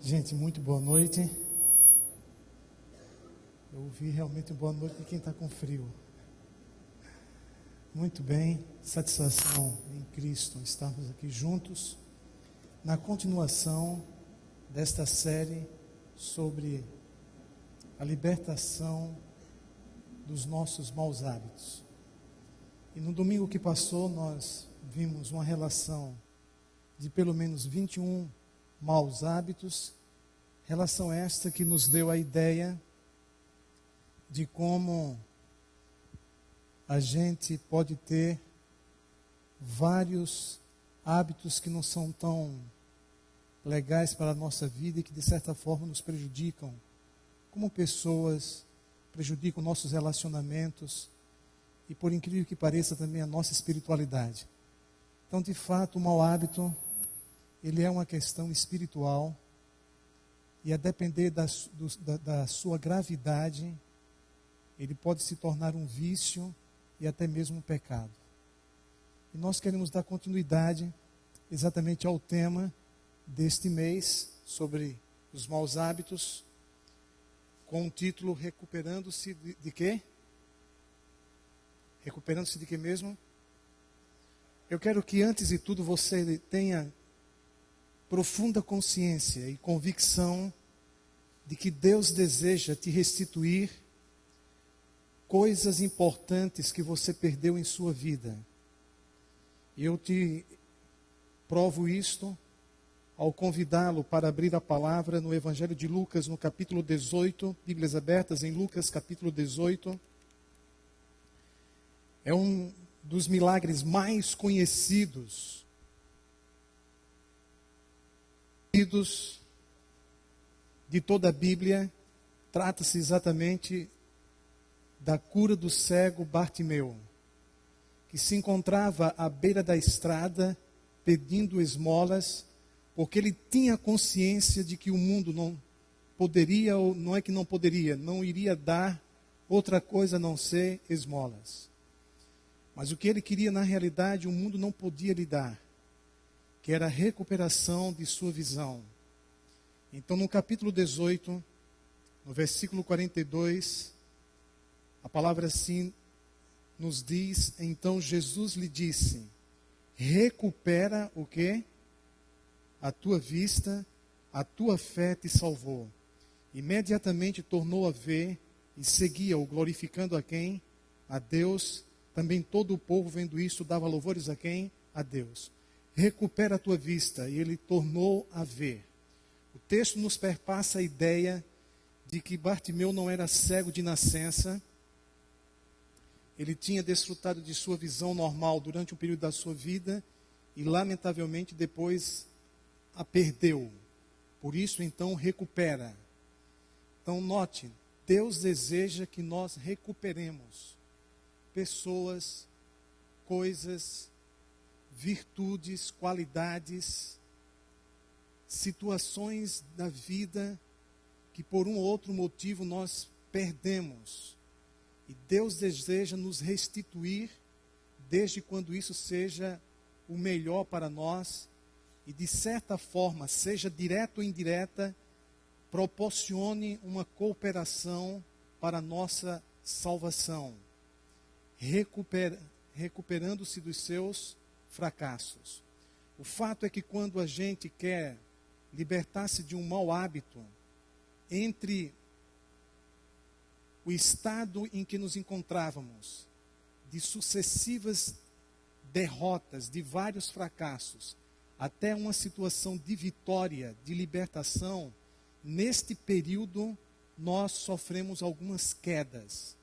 Gente, muito boa noite. Eu ouvi realmente boa noite de quem está com frio. Muito bem, satisfação em Cristo estarmos aqui juntos na continuação desta série sobre a libertação dos nossos maus hábitos. E no domingo que passou nós vimos uma relação de pelo menos 21 maus hábitos, relação esta que nos deu a ideia de como a gente pode ter vários hábitos que não são tão legais para a nossa vida e que de certa forma nos prejudicam como pessoas, prejudicam nossos relacionamentos e, por incrível que pareça, também a nossa espiritualidade. Então, de fato, o mau hábito, ele é uma questão espiritual e a depender da sua gravidade, ele pode se tornar um vício e até mesmo um pecado. E nós queremos dar continuidade exatamente ao tema deste mês sobre os maus hábitos, com o título Recuperando-se de quê? Recuperando-se de quê mesmo? Eu quero que antes de tudo você tenha profunda consciência e convicção de que Deus deseja te restituir coisas importantes que você perdeu em sua vida. E eu te provo isto ao convidá-lo para abrir a palavra no Evangelho de Lucas, no capítulo 18, Bíblias abertas em Lucas, capítulo 18. É um dos milagres mais conhecidos de toda a Bíblia. Trata-se exatamente da cura do cego Bartimeu, que se encontrava à beira da estrada pedindo esmolas, porque ele tinha consciência de que o mundo não poderia, ou não é que não poderia, não iria dar outra coisa a não ser esmolas. Mas o que ele queria na realidade o mundo não podia lhe dar, que era a recuperação de sua visão. Então no capítulo 18, no versículo 42, a palavra assim nos diz: então Jesus lhe disse, recupera o quê? A tua vista, a tua fé te salvou. Imediatamente tornou a ver e seguia-o, glorificando a quem? A Deus. Também todo o povo, vendo isso, dava louvores a quem? A Deus. Recupera a tua vista. E ele tornou a ver. O texto nos perpassa a ideia de que Bartimeu não era cego de nascença. Ele tinha desfrutado de sua visão normal durante um período da sua vida e, lamentavelmente, depois a perdeu. Por isso, então, recupera. Então, note, Deus deseja que nós recuperemos pessoas, coisas, virtudes, qualidades, situações da vida que por um ou outro motivo nós perdemos. E Deus deseja nos restituir, desde quando isso seja o melhor para nós, e de certa forma, seja direta ou indireta, proporcione uma cooperação para a nossa salvação, recuperando-se dos seus fracassos. O fato é que quando a gente quer libertar-se de um mau hábito, entre o estado em que nos encontrávamos, de sucessivas derrotas, de vários fracassos, até uma situação de vitória, de libertação, neste período nós sofremos algumas quedas,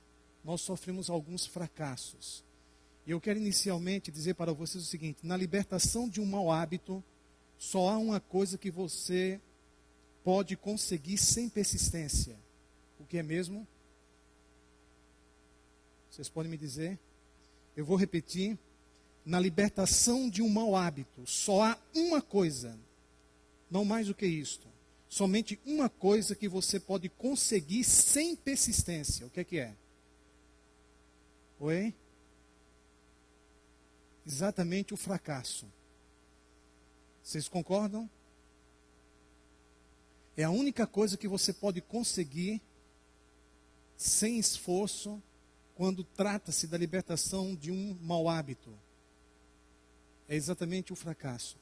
nós sofremos alguns fracassos. E eu quero inicialmente dizer para vocês o seguinte: na libertação de um mau hábito, só há uma coisa que você pode conseguir sem persistência. O que é mesmo? Vocês podem me dizer? Eu vou repetir. Na libertação de um mau hábito, só há uma coisa, não mais do que isto. Somente uma coisa que você pode conseguir sem persistência. O que é que é? Oi? Exatamente o fracasso. Vocês concordam? É a única coisa que você pode conseguir sem esforço quando trata-se da libertação de um mau hábito. É exatamente o fracasso.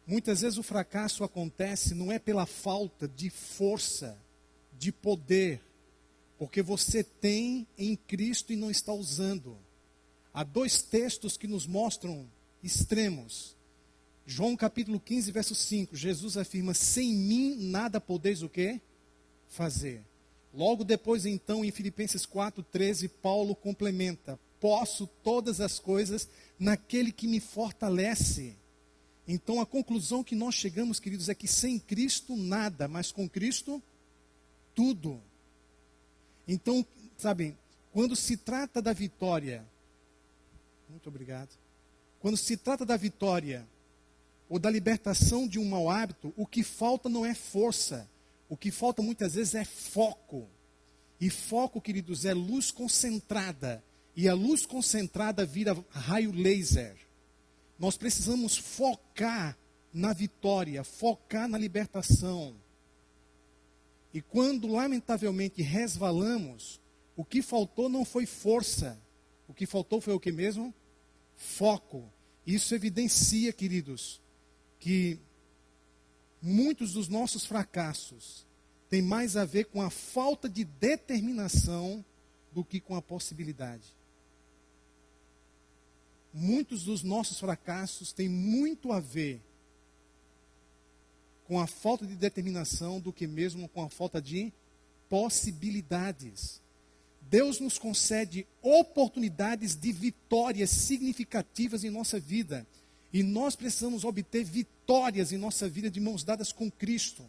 Muitas vezes o fracasso acontece não é pela falta de força, de poder, porque você tem em Cristo e não está usando. Há dois textos que nos mostram extremos. João capítulo 15, verso 5, Jesus afirma: sem mim nada podeis o quê? Fazer. Logo depois então, em Filipenses 4:13, Paulo complementa: posso todas as coisas naquele que me fortalece. Então a conclusão que nós chegamos, queridos, é que sem Cristo nada, mas com Cristo tudo. Então, sabem, quando se trata da vitória, muito obrigado. Quando se trata da vitória ou da libertação de um mau hábito, o que falta não é força. O que falta muitas vezes é foco. E foco, queridos, é luz concentrada. E a luz concentrada vira raio laser. Nós precisamos focar na vitória, focar na libertação. E quando, lamentavelmente, resvalamos, o que faltou não foi força. O que faltou foi o que mesmo? Foco. Isso evidencia, queridos, que muitos dos nossos fracassos têm mais a ver com a falta de determinação do que com a possibilidade. Muitos dos nossos fracassos têm muito a ver com a falta de determinação do que mesmo com a falta de possibilidades. Deus nos concede oportunidades de vitórias significativas em nossa vida. E nós precisamos obter vitórias em nossa vida de mãos dadas com Cristo,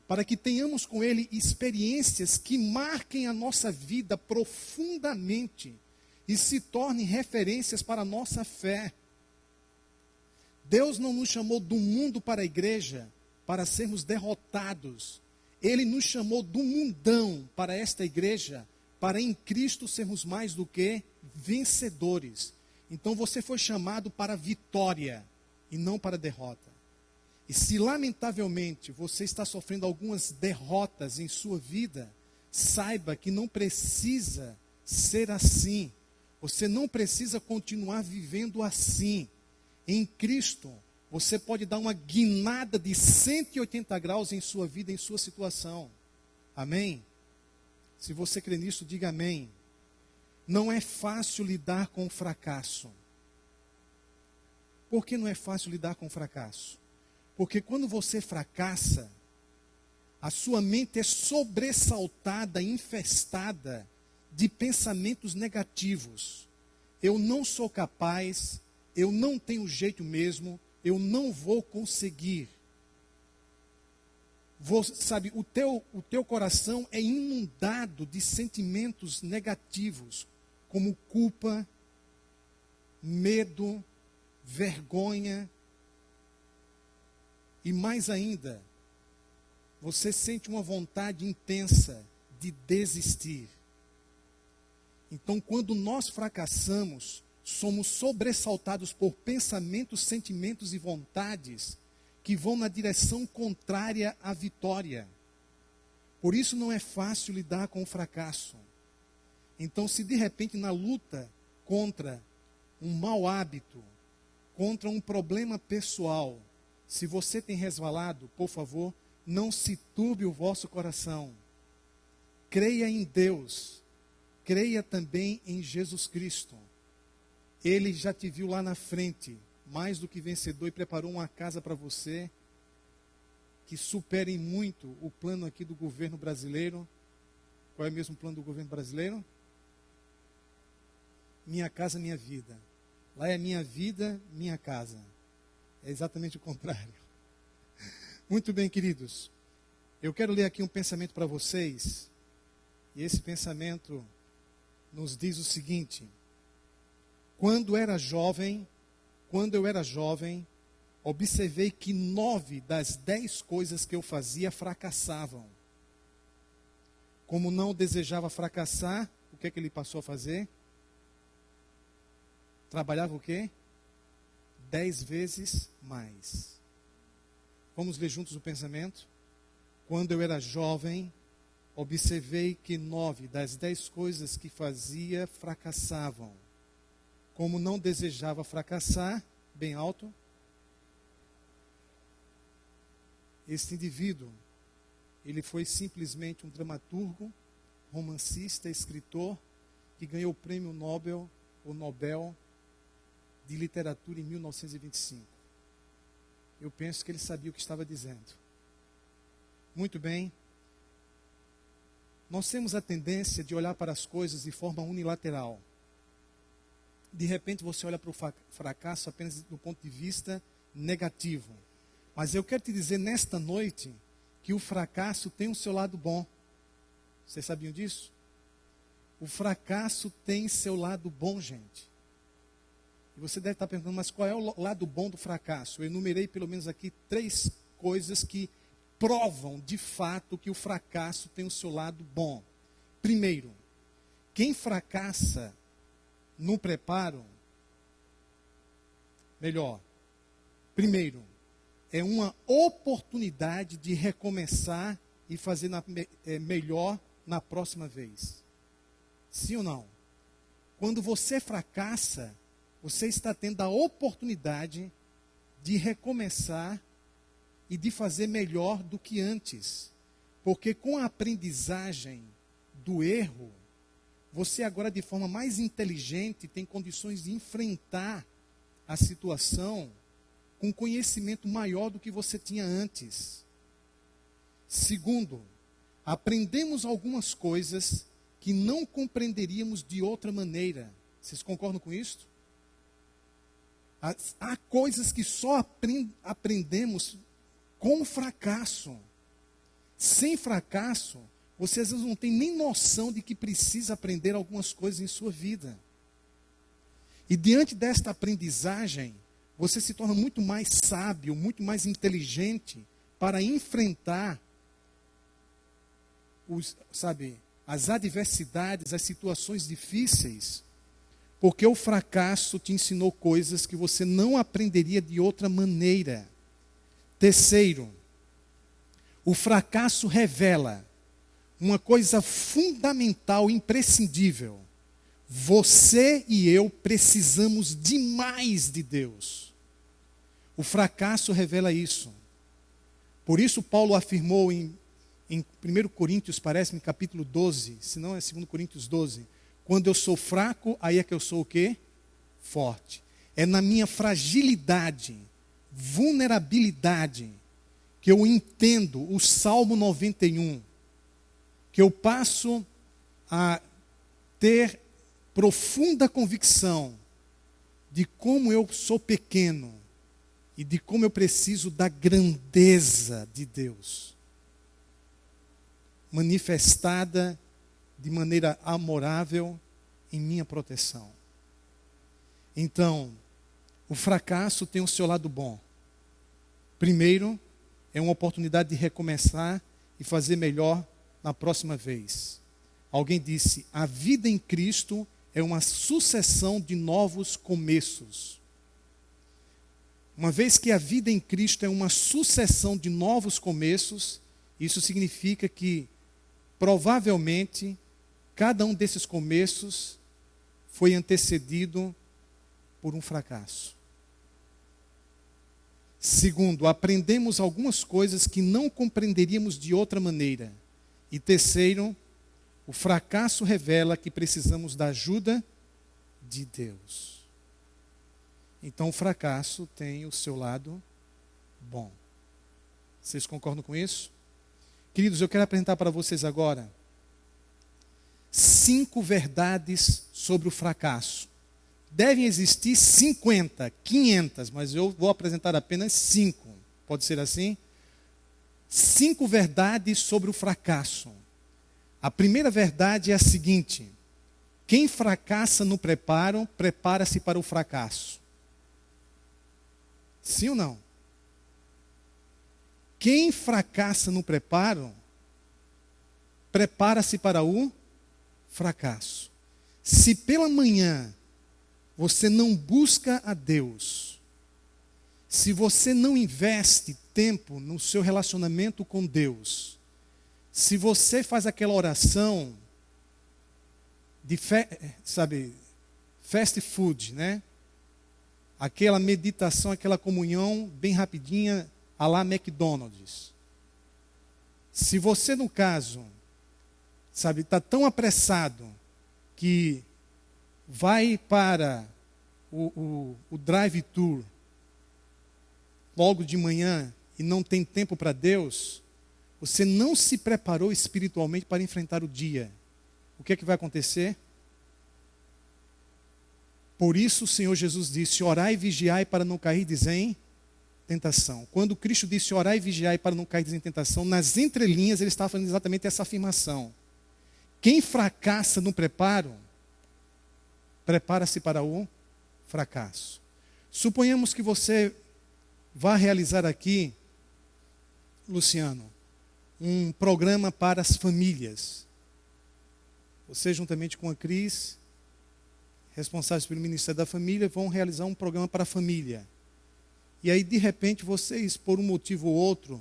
para que tenhamos com Ele experiências que marquem a nossa vida profundamente e se tornem referências para a nossa fé. Deus não nos chamou do mundo para a igreja para sermos derrotados. Ele nos chamou do mundão para esta igreja, para em Cristo sermos mais do que vencedores. Então você foi chamado para a vitória e não para a derrota. E se lamentavelmente você está sofrendo algumas derrotas em sua vida, saiba que não precisa ser assim. Você não precisa continuar vivendo assim. Em Cristo, você pode dar uma guinada de 180 graus em sua vida, em sua situação. Amém? Se você crê nisso, diga amém. Não é fácil lidar com o fracasso. Por que não é fácil lidar com o fracasso? Porque quando você fracassa, a sua mente é sobressaltada, infestada de pensamentos negativos. Eu não sou capaz, eu não tenho jeito mesmo, eu não vou conseguir. Sabe, o teu coração é inundado de sentimentos negativos, como culpa, medo, vergonha. E mais ainda, você sente uma vontade intensa de desistir. Então, quando nós fracassamos, somos sobressaltados por pensamentos, sentimentos e vontades que vão na direção contrária à vitória. Por isso não é fácil lidar com o fracasso. Então, se de repente na luta contra um mau hábito, contra um problema pessoal, se você tem resvalado, por favor, não se turbe o vosso coração. Creia em Deus. Creia também em Jesus Cristo. Ele já te viu lá na frente, mais do que vencedor, e preparou uma casa para você que supere muito o plano aqui do governo brasileiro. Qual é mesmo o plano do governo brasileiro? Minha casa, minha vida. Lá é minha vida, minha casa. É exatamente o contrário. Muito bem, queridos. Eu quero ler aqui um pensamento para vocês. E esse pensamento nos diz o seguinte: quando eu era jovem, observei que 9 das 10 coisas que eu fazia fracassavam. Como não desejava fracassar, o que é que ele passou a fazer? Trabalhava o quê? 10 vezes mais. Vamos ler juntos o pensamento? quando eu era jovem, observei que 9 das 10 coisas que fazia fracassavam. Como não desejava fracassar, bem alto, este indivíduo, ele foi simplesmente um dramaturgo, romancista, escritor, que ganhou o prêmio Nobel, o Nobel de Literatura em 1925. Eu penso que ele sabia o que estava dizendo. Muito bem. Nós temos a tendência de olhar para as coisas de forma unilateral. De repente você olha para o fracasso apenas do ponto de vista negativo. Mas eu quero te dizer nesta noite que o fracasso tem o seu lado bom. Vocês sabiam disso? O fracasso tem seu lado bom, gente. E você deve estar perguntando, mas qual é o lado bom do fracasso? Eu enumerei pelo menos aqui 3 coisas que provam de fato que o fracasso tem o seu lado bom. Primeiro, quem fracassa no preparo, primeiro, é uma oportunidade de recomeçar e fazer melhor na próxima vez. Sim ou não? Quando você fracassa, você está tendo a oportunidade de recomeçar e de fazer melhor do que antes. Porque com a aprendizagem do erro, você agora de forma mais inteligente tem condições de enfrentar a situação com conhecimento maior do que você tinha antes. Segundo, aprendemos algumas coisas que não compreenderíamos de outra maneira. Vocês concordam com isso? Há coisas que só aprendemos com fracasso. Sem fracasso, você às vezes não tem nem noção de que precisa aprender algumas coisas em sua vida. E diante desta aprendizagem, você se torna muito mais sábio, muito mais inteligente para enfrentar as adversidades, as situações difíceis, porque o fracasso te ensinou coisas que você não aprenderia de outra maneira. Terceiro, o fracasso revela uma coisa fundamental, imprescindível. Você e eu precisamos demais de Deus. O fracasso revela isso. Por isso Paulo afirmou em 1 Coríntios, parece-me, capítulo 12, se não é 2 Coríntios 12, quando eu sou fraco, aí é que eu sou o quê? Forte. É na minha fragilidade, vulnerabilidade, que eu entendo o Salmo 91, que eu passo a ter profunda convicção de como eu sou pequeno e de como eu preciso da grandeza de Deus, manifestada de maneira amorável em minha proteção. Então, o fracasso tem o seu lado bom. Primeiro, é uma oportunidade de recomeçar e fazer melhor na próxima vez. Alguém disse, a vida em Cristo é uma sucessão de novos começos. Uma vez que a vida em Cristo é uma sucessão de novos começos, isso significa que, provavelmente, cada um desses começos foi antecedido por um fracasso. Segundo, aprendemos algumas coisas que não compreenderíamos de outra maneira. E terceiro, o fracasso revela que precisamos da ajuda de Deus. Então o fracasso tem o seu lado bom. Vocês concordam com isso? Queridos, eu quero apresentar para vocês agora 5 verdades sobre o fracasso. Devem existir 50, 500, mas eu vou apresentar apenas 5. Pode ser assim? 5 verdades sobre o fracasso. A primeira verdade é a seguinte: quem fracassa no preparo, prepara-se para o fracasso. Sim ou não? Quem fracassa no preparo, prepara-se para o fracasso. Se pela manhã você não busca a Deus, se você não investe tempo no seu relacionamento com Deus, Se você faz aquela oração de fast food, né? Aquela meditação, aquela comunhão bem rapidinha, à la McDonald's. Se você, no caso, está tão apressado que vai para o drive-thru logo de manhã e não tem tempo para Deus, você não se preparou espiritualmente para enfrentar o dia. O que é que vai acontecer? Por isso o Senhor Jesus disse: orai e vigiai para não cair em tentação. Quando Cristo disse orai e vigiai para não cair em tentação, nas entrelinhas ele estava fazendo exatamente essa afirmação. Quem fracassa no preparo, prepara-se para o fracasso. Suponhamos que você vá realizar aqui, Luciano, um programa para as famílias. Você, juntamente com a Cris, responsáveis pelo Ministério da Família, vão realizar um programa para a família. E aí, de repente, vocês, por um motivo ou outro,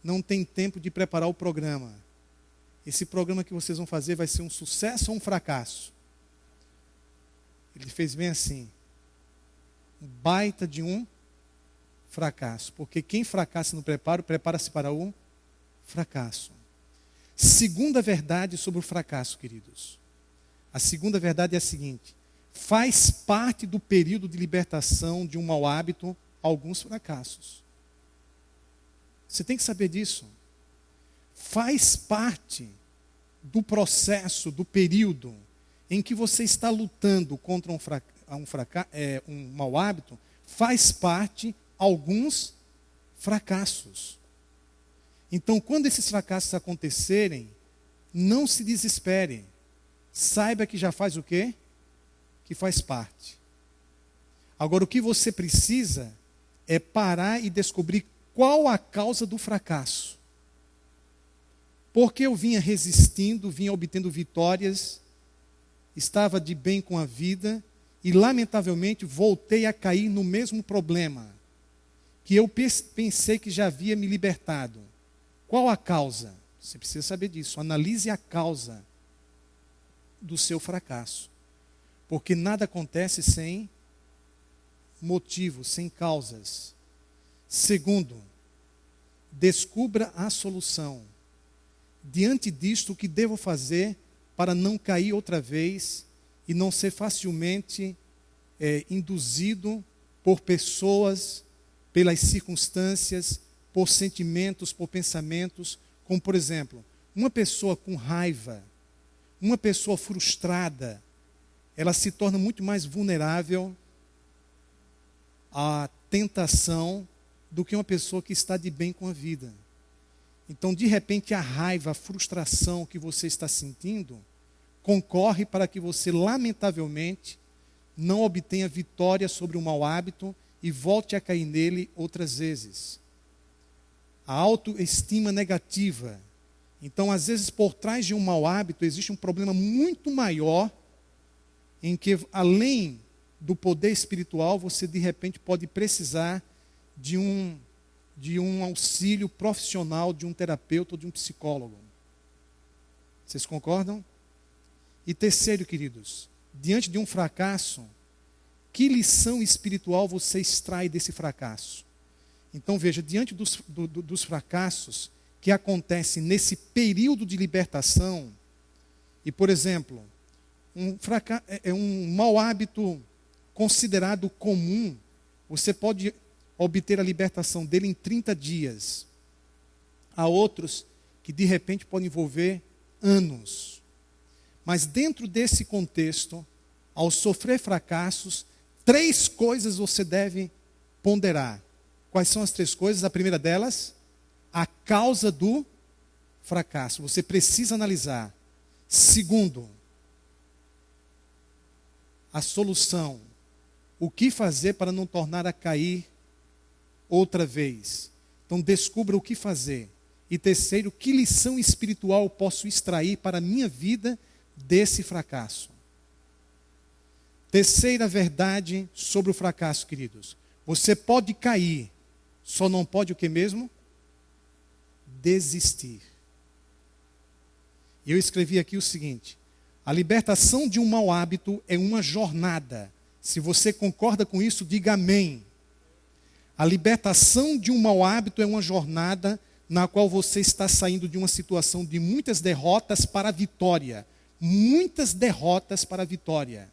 não têm tempo de preparar o programa. Esse programa que vocês vão fazer vai ser um sucesso ou um fracasso? Ele fez bem assim. Um baita de um fracasso. Porque quem fracassa no preparo, prepara-se para o fracasso. Segunda verdade sobre o fracasso, queridos. A segunda verdade é a seguinte: faz parte do período de libertação de um mau hábito alguns fracassos. Você tem que saber disso. Faz parte do processo, do período em que você está lutando contra um mau hábito, faz parte alguns fracassos. Então, quando esses fracassos acontecerem, não se desespere. Saiba que já faz o quê? Que faz parte. Agora, o que você precisa é parar e descobrir qual a causa do fracasso. Porque eu vinha resistindo, vinha obtendo vitórias, estava de bem com a vida e, lamentavelmente, voltei a cair no mesmo problema que eu pensei que já havia me libertado. Qual a causa? Você precisa saber disso. Analise a causa do seu fracasso. Porque nada acontece sem motivos, sem causas. Segundo, descubra a solução. Diante disto, o que devo fazer para não cair outra vez e não ser facilmente induzido por pessoas, pelas circunstâncias, por sentimentos, por pensamentos, como por exemplo, uma pessoa com raiva, uma pessoa frustrada, ela se torna muito mais vulnerável à tentação do que uma pessoa que está de bem com a vida. Então, de repente, a raiva, a frustração que você está sentindo, concorre para que você, lamentavelmente, não obtenha vitória sobre o mau hábito e volte a cair nele outras vezes. A autoestima negativa. Então, às vezes, por trás de um mau hábito, existe um problema muito maior, em que, além do poder espiritual, você, de repente, pode precisar de um auxílio profissional, de um terapeuta ou de um psicólogo. Vocês concordam? E terceiro, queridos, diante de um fracasso, que lição espiritual você extrai desse fracasso? Então veja, diante dos fracassos que acontecem nesse período de libertação, e por exemplo, um mau hábito considerado comum, você pode obter a libertação dele em 30 dias. Há outros que de repente podem envolver anos. Mas dentro desse contexto, ao sofrer fracassos, 3 coisas você deve ponderar. Quais são as 3 coisas? A primeira delas, a causa do fracasso. Você precisa analisar. Segundo, a solução. O que fazer para não tornar a cair outra vez? Então descubra o que fazer. E terceiro, que lição espiritual eu posso extrair para a minha vida desse fracasso? Terceira verdade sobre o fracasso, queridos. Você pode cair, só não pode o que mesmo? Desistir. E eu escrevi aqui o seguinte: a libertação de um mau hábito é uma jornada. Se você concorda com isso, diga amém. A libertação de um mau hábito é uma jornada na qual você está saindo de uma situação de muitas derrotas para a vitória. Muitas derrotas para a vitória.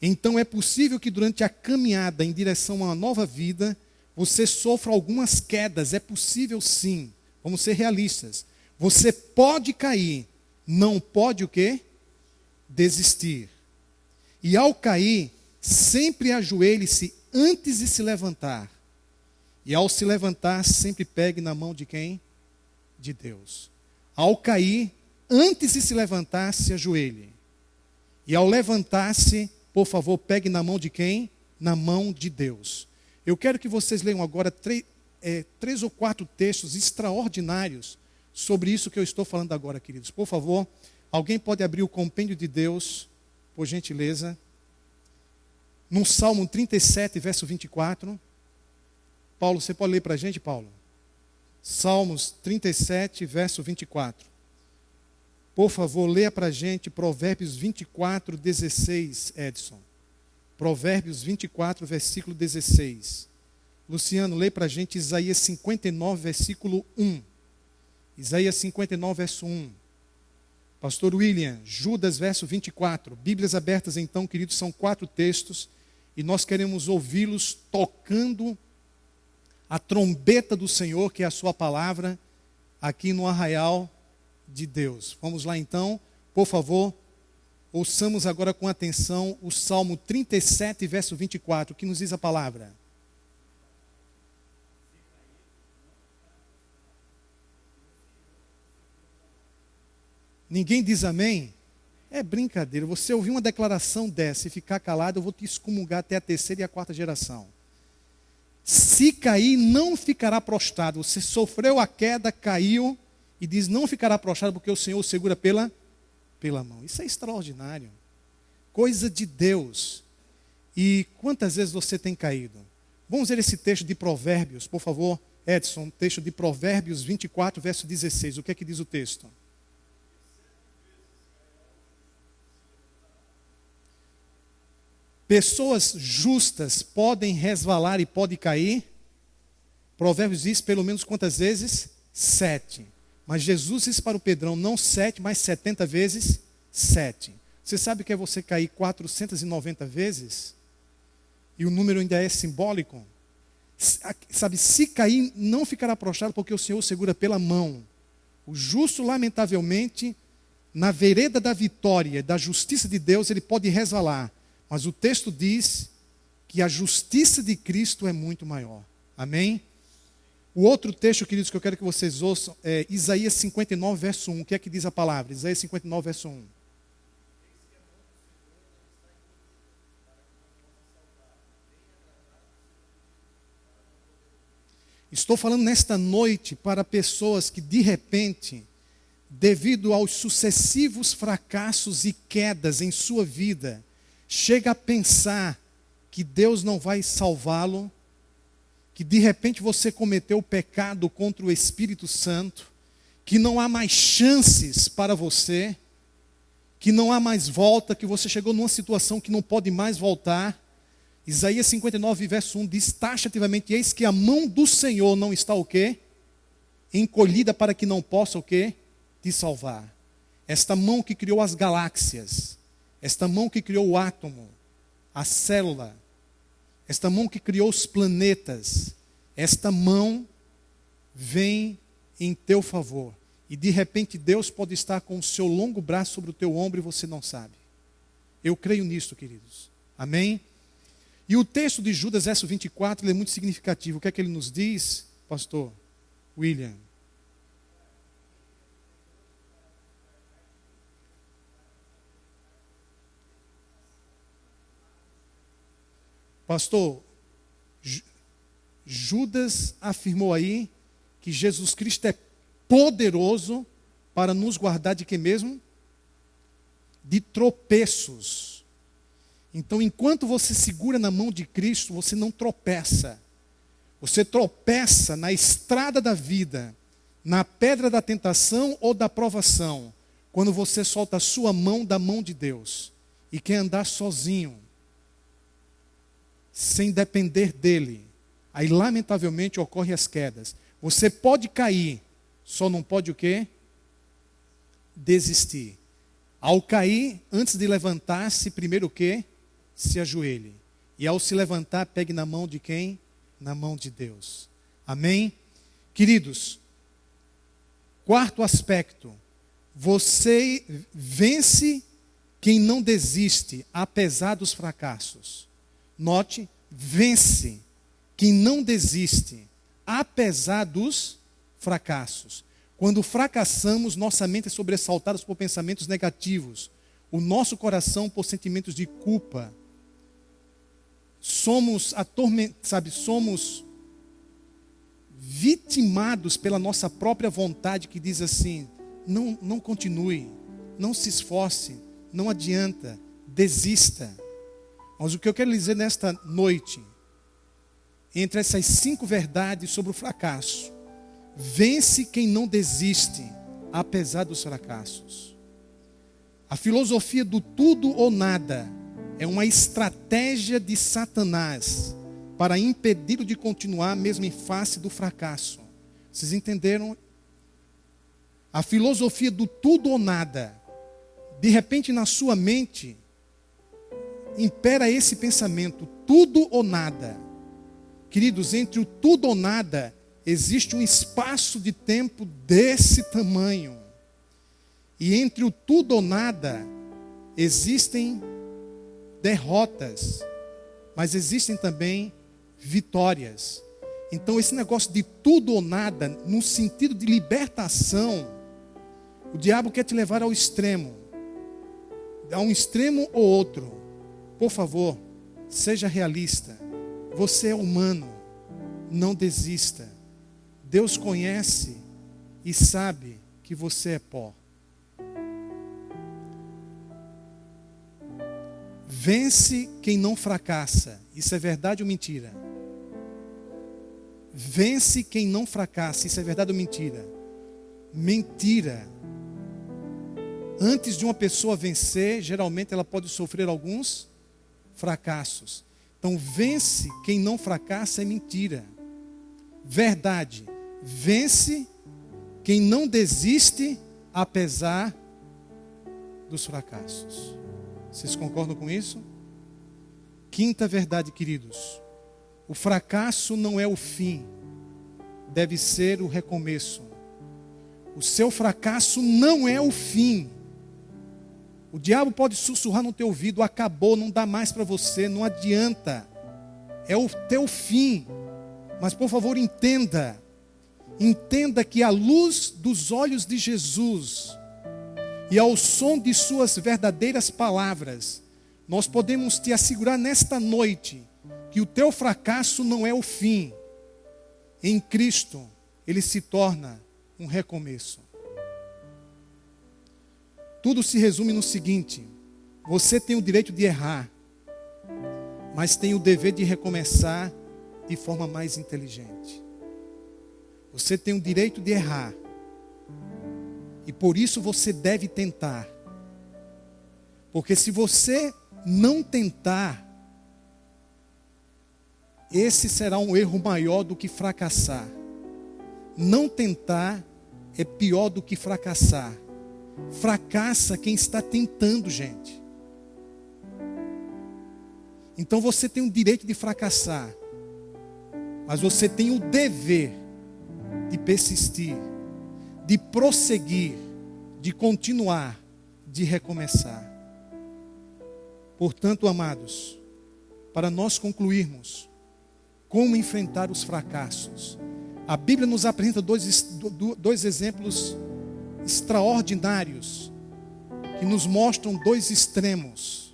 Então é possível que durante a caminhada em direção a uma nova vida, você sofra algumas quedas. É possível sim. Vamos ser realistas. Você pode cair, não pode o quê? Desistir. E ao cair, sempre ajoelhe-se antes de se levantar. E ao se levantar, sempre pegue na mão de quem? De Deus. Ao cair, antes de se levantar, se ajoelhe. E ao levantar-se, por favor, pegue na mão de quem? Na mão de Deus. Eu quero que vocês leiam agora três ou quatro textos extraordinários sobre isso que eu estou falando agora, queridos. Por favor, alguém pode abrir o compêndio de Deus, por gentileza. No Salmo 37, verso 24. Paulo, você pode ler para a gente, Paulo? Salmos 37, verso 24. Por favor, leia para a gente Provérbios 24, 16, Edson. Provérbios 24, versículo 16. Luciano, lê para a gente Isaías 59, versículo 1. Isaías 59, verso 1. Pastor William, Judas, verso 24. Bíblias abertas, então, queridos, são 4 textos. E nós queremos ouvi-los tocando a trombeta do Senhor, que é a sua palavra, aqui no arraial de Deus. Vamos lá então, por favor, ouçamos agora com atenção o Salmo 37, verso 24, que nos diz a palavra. Ninguém diz amém? É brincadeira, você ouvir uma declaração dessa e ficar calado, eu vou te excomungar até a 3ª e a 4ª geração. Se cair, não ficará prostrado. Você sofreu a queda, caiu, e diz, não ficará prostrado porque o Senhor o segura pela mão. Isso é extraordinário. Coisa de Deus. E quantas vezes você tem caído? Vamos ver esse texto de Provérbios, por favor, Edson, texto de Provérbios 24, verso 16. O que é que diz o texto? Pessoas justas podem resvalar e podem cair. Provérbios diz pelo menos quantas vezes? 7. Mas Jesus disse para o Pedrão, não 7, mas 70 vezes 7. Você sabe o que é você cair 490 vezes? E o número ainda é simbólico? Sabe, se cair, não ficará prostrado, porque o Senhor o segura pela mão. O justo, lamentavelmente, na vereda da vitória, da justiça de Deus, ele pode resvalar. Mas o texto diz que a justiça de Cristo é muito maior. Amém? O outro texto, queridos, que eu quero que vocês ouçam é Isaías 59, verso 1. O que é que diz a palavra? Isaías 59, verso 1. Estou falando nesta noite para pessoas que, de repente, devido aos sucessivos fracassos e quedas em sua vida, chega a pensar que Deus não vai salvá-lo, que de repente você cometeu o pecado contra o Espírito Santo, que não há mais chances para você, que não há mais volta, que você chegou numa situação que não pode mais voltar. Isaías 59, verso 1 diz taxativamente, eis que a mão do Senhor não está o quê? Encolhida para que não possa o quê? Te salvar. Esta mão que criou as galáxias, esta mão que criou o átomo, a célula, esta mão que criou os planetas, esta mão vem em teu favor. E de repente Deus pode estar com o seu longo braço sobre o teu ombro e você não sabe. Eu creio nisso, queridos. Amém? E o texto de Judas, verso 24, ele é muito significativo. O que é que ele nos diz, pastor William? Pastor, Judas afirmou aí que Jesus Cristo é poderoso para nos guardar de quê mesmo? De tropeços. Então, enquanto você segura na mão de Cristo, você não tropeça. Você tropeça na estrada da vida, na pedra da tentação ou da provação. quando você solta a sua mão da mão de Deus e quer andar sozinho, sem depender dele. Aí, lamentavelmente, ocorrem as quedas. Você pode cair, só não pode o quê? Desistir. Ao cair, antes de levantar-se, primeiro o quê? Se ajoelhe. E ao se levantar, pegue na mão de quem? Na mão de Deus. Amém? Queridos, quarto aspecto. Você vence quem não desiste, apesar dos fracassos. Note, vence quem não desiste, apesar dos fracassos. Quando fracassamos, nossa mente é sobressaltada por pensamentos negativos, o nosso coração por sentimentos de culpa. Somos somos vitimados pela nossa própria vontade que diz assim: não continue, não se esforce, não adianta, desista. Mas o que eu quero dizer nesta noite, entre essas 5 verdades sobre o fracasso: vence quem não desiste, apesar dos fracassos. A filosofia do tudo ou nada é uma estratégia de Satanás para impedi-lo de continuar mesmo em face do fracasso. Vocês entenderam? A filosofia do tudo ou nada, de repente na sua mente impera esse pensamento: tudo ou nada. Queridos, entre o tudo ou nada existe um espaço de tempo desse tamanho. E entre o tudo ou nada existem derrotas, mas existem também vitórias. Então esse negócio de tudo ou nada, no sentido de libertação, o diabo quer te levar ao extremo. A um extremo ou outro. Por favor, seja realista. Você é humano. Não desista. Deus conhece e sabe que você é pó. Vence quem não fracassa. Isso é verdade ou mentira? Vence quem não fracassa. Isso é verdade ou mentira? Mentira. Antes de uma pessoa vencer, geralmente ela pode sofrer alguns fracassos. Então, vence quem não fracassa é mentira. Verdade. Vence quem não desiste, apesar dos fracassos. Vocês concordam com isso? Quinta verdade, queridos. O fracasso não é o fim. Deve ser o recomeço. O seu fracasso não é o fim. O diabo pode sussurrar no teu ouvido: acabou, não dá mais para você, não adianta. É o teu fim. Mas por favor, entenda. Entenda que à luz dos olhos de Jesus e ao som de suas verdadeiras palavras, nós podemos te assegurar nesta noite que o teu fracasso não é o fim. Em Cristo, ele se torna um recomeço. Tudo se resume no seguinte: você tem o direito de errar, mas tem o dever de recomeçar de forma mais inteligente. Você tem o direito de errar, e por isso você deve tentar. Porque se você não tentar, esse será um erro maior do que fracassar. Não tentar é pior do que fracassar. Fracassa quem está tentando, gente. Então você tem o direito de fracassar, mas você tem o dever de persistir, de prosseguir, de continuar, de recomeçar. Portanto, amados, para nós concluirmos como enfrentar os fracassos, a Bíblia nos apresenta dois exemplos extraordinários que nos mostram 2 extremos.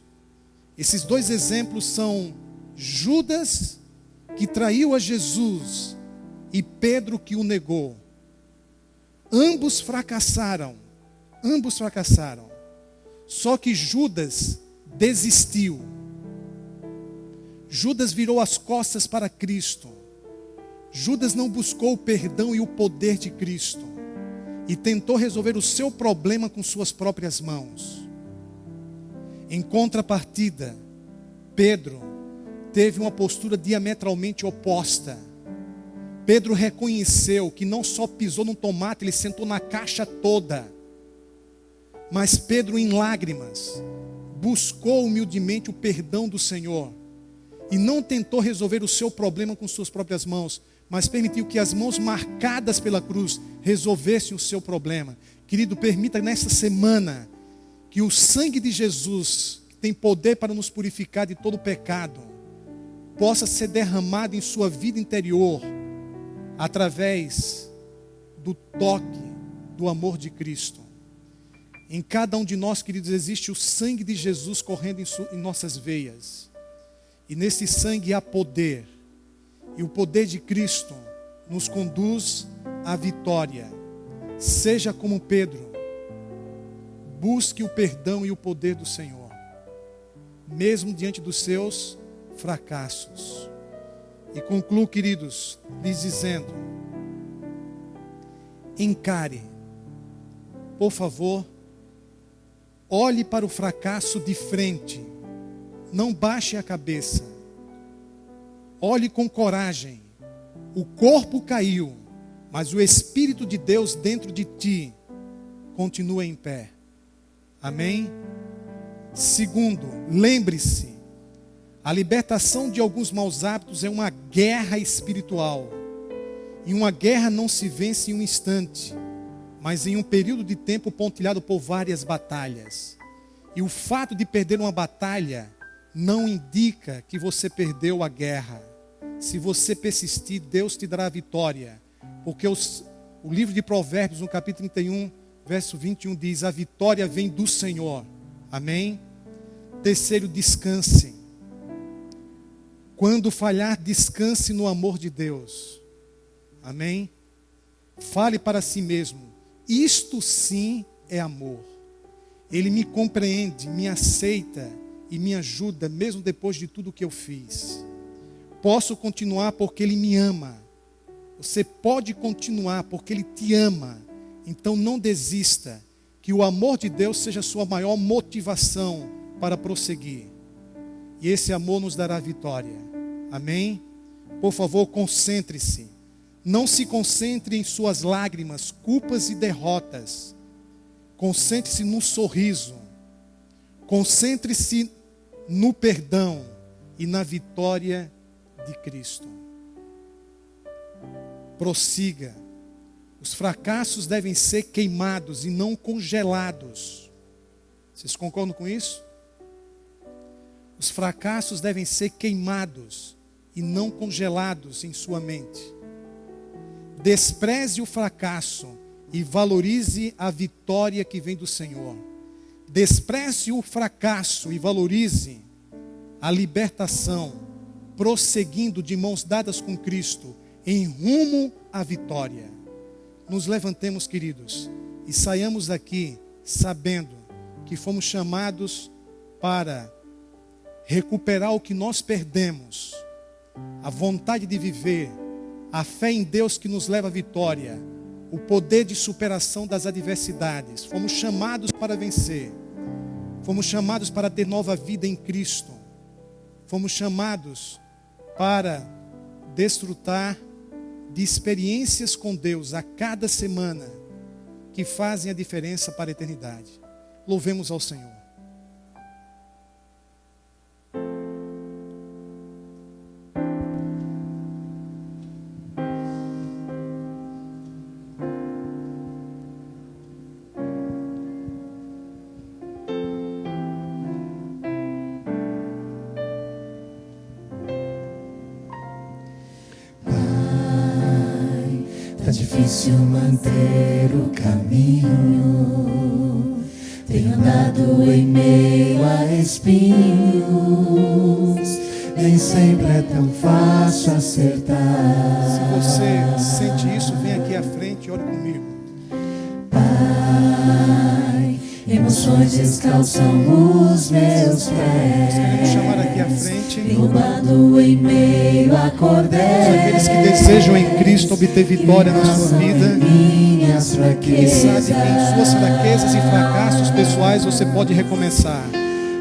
Esses 2 exemplos são Judas, que traiu a Jesus, e Pedro, que o negou. Ambos fracassaram. Só que Judas desistiu. Judas virou as costas para Cristo. Judas não buscou o perdão e o poder de Cristo. e tentou resolver o seu problema com suas próprias mãos. Em contrapartida, Pedro teve uma postura diametralmente oposta. Pedro reconheceu que não só pisou no tomate, ele sentou na caixa toda. Mas Pedro, em lágrimas, buscou humildemente o perdão do Senhor. E não tentou resolver o seu problema com suas próprias mãos, mas permitiu que as mãos marcadas pela cruz resolvessem o seu problema. Querido, permita nesta semana que o sangue de Jesus, que tem poder para nos purificar de todo pecado, possa ser derramado em sua vida interior, através do toque do amor de Cristo. Em cada um de nós, queridos, existe o sangue de Jesus correndo em nossas veias. E nesse sangue há poder. E o poder de Cristo nos conduz à vitória. Seja como Pedro, busque o perdão e o poder do Senhor, mesmo diante dos seus fracassos. E concluo, queridos, lhes dizendo: encare, por favor, olhe para o fracasso de frente, não baixe a cabeça, olhe com coragem. O corpo caiu, mas o Espírito de Deus dentro de ti continua em pé. Amém? Segundo, lembre-se, a libertação de alguns maus hábitos é uma guerra espiritual. E uma guerra não se vence em um instante, mas em um período de tempo pontilhado por várias batalhas. E o fato de perder uma batalha não indica que você perdeu a guerra. Se você persistir, Deus te dará a vitória. Porque o livro de Provérbios, no capítulo 31, verso 21, diz: a vitória vem do Senhor. Amém? Terceiro, descanse. Quando falhar, descanse no amor de Deus. Amém? Fale para si mesmo: isto sim é amor. Ele me compreende, me aceita e me ajuda, mesmo depois de tudo que eu fiz. Posso continuar porque Ele me ama. Você pode continuar porque Ele te ama. Então não desista. Que o amor de Deus seja a sua maior motivação para prosseguir. E esse amor nos dará vitória. Amém? Por favor, concentre-se. Não se concentre em suas lágrimas, culpas e derrotas. Concentre-se no sorriso. Concentre-se no perdão e na vitória de Cristo. Prossiga. Os fracassos devem ser queimados e não congelados. Vocês concordam com isso? Os fracassos devem ser queimados e não congelados em sua mente. Despreze o fracasso e valorize a vitória que vem do Senhor. Despreze o fracasso e valorize a libertação, prosseguindo de mãos dadas com Cristo, em rumo à vitória. Nos levantemos, queridos, e saiamos daqui sabendo que fomos chamados para recuperar o que nós perdemos, a vontade de viver, a fé em Deus que nos leva à vitória, o poder de superação das adversidades. Fomos chamados para vencer, fomos chamados para ter nova vida em Cristo, fomos chamados para desfrutar de experiências com Deus a cada semana que fazem a diferença para a eternidade. Louvemos ao Senhor. Tá difícil manter o caminho, tenho andado em meio a espinhos, nem sempre é tão fácil acertar. Se você sente isso, vem aqui à frente e ore comigo. Pai, emoções descalçam os meus pés. Queremos chamar aqui à frente Roubado em meio a cordéis, aqueles que desejam em Cristo obter vitória na sua vida. minha minhas Ele sabe que em fraquezas. suas fraquezas e fracassos pessoais você pode recomeçar.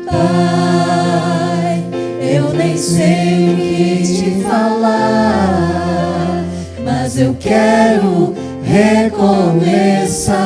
Pai, eu nem sei o que te falar, mas eu quero recomeçar.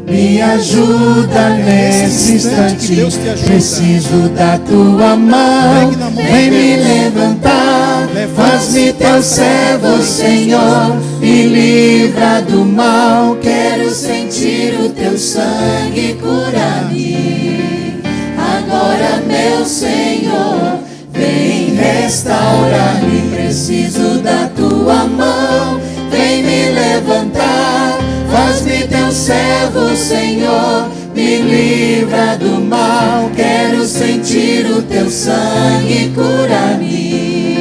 Me ajuda nesse instante, que Deus te ajuda. preciso da tua mão. Pegue na mão de Vem me Deus. levantar, faz-me teu servo, Senhor, me livra do mal. Quero sentir o teu sangue curar-me. Agora, meu Senhor, vem restaurar-me. Preciso da tua mão, vem me levantar. Faz-me teu servo, Senhor, me livra do mal. Quero sentir o teu sangue curar-me.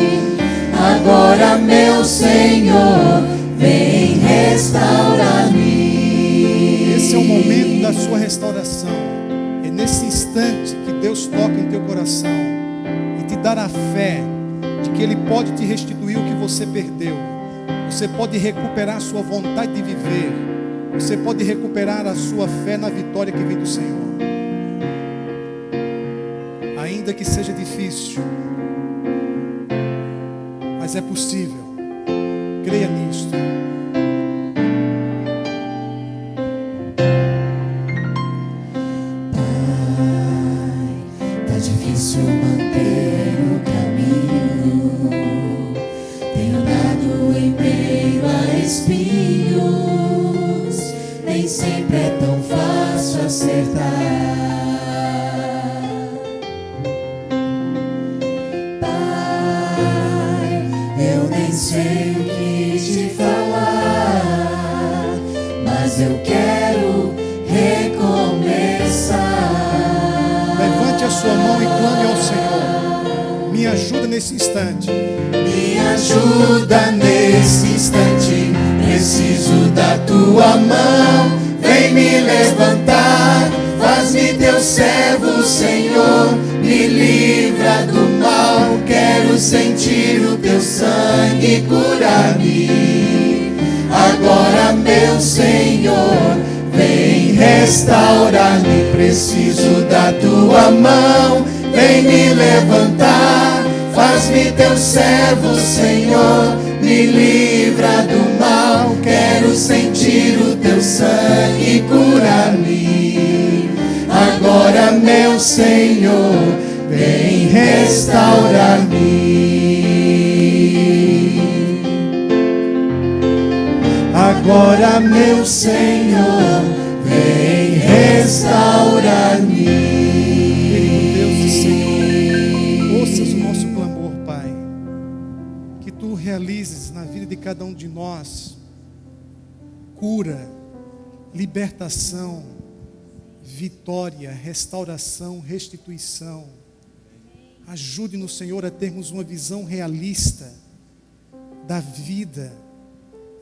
Agora, meu Senhor, vem restaurar-me. Esse é o momento da sua restauração. É nesse instante que Deus toca em teu coração e te dar a fé de que Ele pode te restituir o que você perdeu. Você pode recuperar a sua vontade de viver. Você pode recuperar a sua fé na vitória que vem do Senhor. Ainda que seja difícil, mas é possível. Creia nisto. Tá difícil manter o caminho. Tenho dado em meio a espinhos. Nem sempre é tão fácil acertar. Pai, eu nem sei o que te falar, mas eu quero recomeçar. Levante a sua mão e clame ao Senhor. Me ajuda nesse instante. Me ajuda nesse instante, preciso da tua mão. Vem me levantar, faz-me teu servo, Senhor, me livra do mal. Quero sentir o teu sangue curar-me. Agora, meu Senhor, vem restaurar-me. Preciso da tua mão, vem me levantar. Faz-me teu servo, Senhor, me livra do mal. Quero sentir o teu sangue curar-me. Agora, meu Senhor, vem restaurar-me. Agora, meu Senhor, vem restaurar-me. Deus e Senhor, ouças o nosso clamor, Pai. Que Tu realizes na vida de cada um de nós cura, libertação, vitória, restauração, restituição. Ajude-nos, Senhor, a termos uma visão realista da vida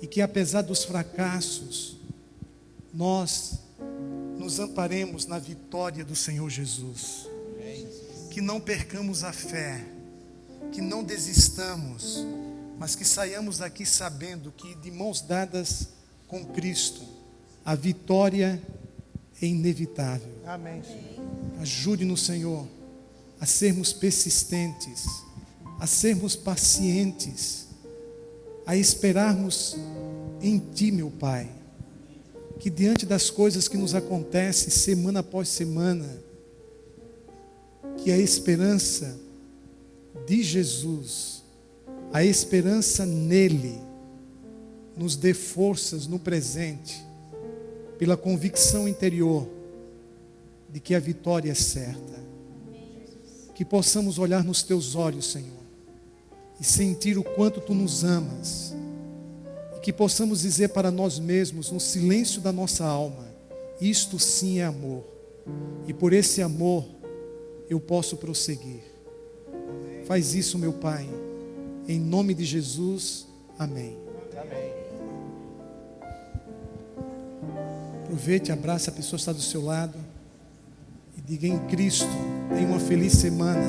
e que, apesar dos fracassos, nós nos amparemos na vitória do Senhor Jesus. Que não percamos a fé, que não desistamos, mas que saiamos daqui sabendo que, de mãos dadas com Cristo, a vitória é inevitável. Amém, Senhor. Ajude-nos, Senhor, a sermos persistentes, a sermos pacientes, a esperarmos em Ti, meu Pai. Que diante das coisas que nos acontecem semana após semana, que a esperança de Jesus, a esperança nele, nos dê forças no presente, pela convicção interior de que a vitória é certa. Que possamos olhar nos Teus olhos, Senhor, e sentir o quanto Tu nos amas. E que possamos dizer para nós mesmos, no silêncio da nossa alma, isto sim é amor. E por esse amor eu posso prosseguir. Faz isso, meu Pai, em nome de Jesus, amém. Aproveite, abrace a pessoa que está do seu lado e diga: em Cristo, tenha uma feliz semana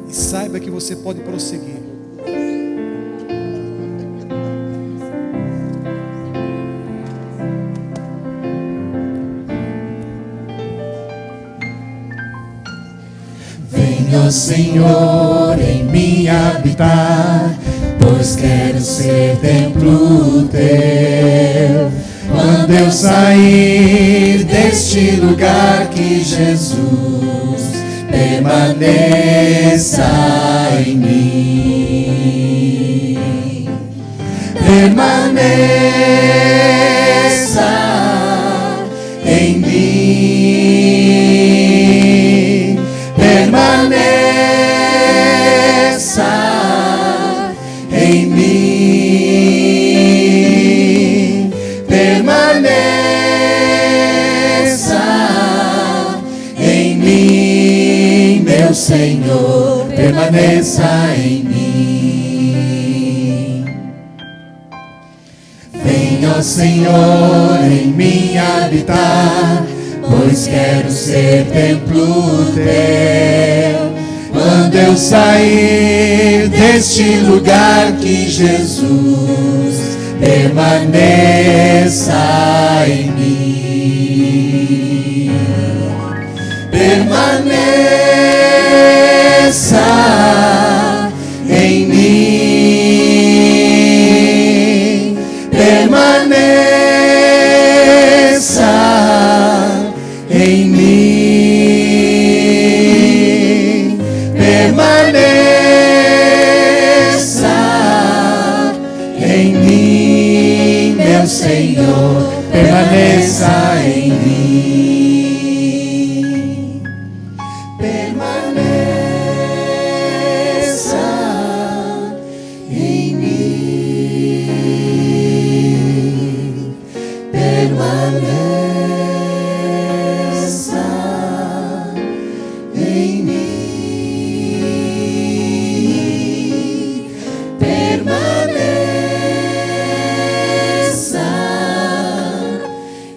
e saiba que você pode prosseguir. ó Senhor, em mim habitar, pois quero ser templo teu. Quando eu sair deste lugar, que Jesus permaneça em mim. Permaneça em mim. Permaneça em mim. Permaneça em mim, meu Senhor, permaneça em mim. Venha, ó Senhor, em mim habitar, pois quero ser templo teu. Quando eu sair deste lugar, que Jesus permaneça em mim. Permaneça em mim. Permaneça em mim. Permaneça em mim, meu Senhor, permaneça em mim. Permaneça em mim. Permaneça em mim. Permaneça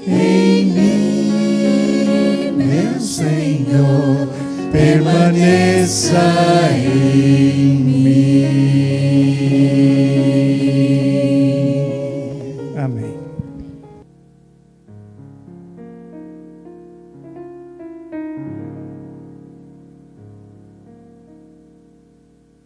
em mim, meu Senhor, permaneça em mim.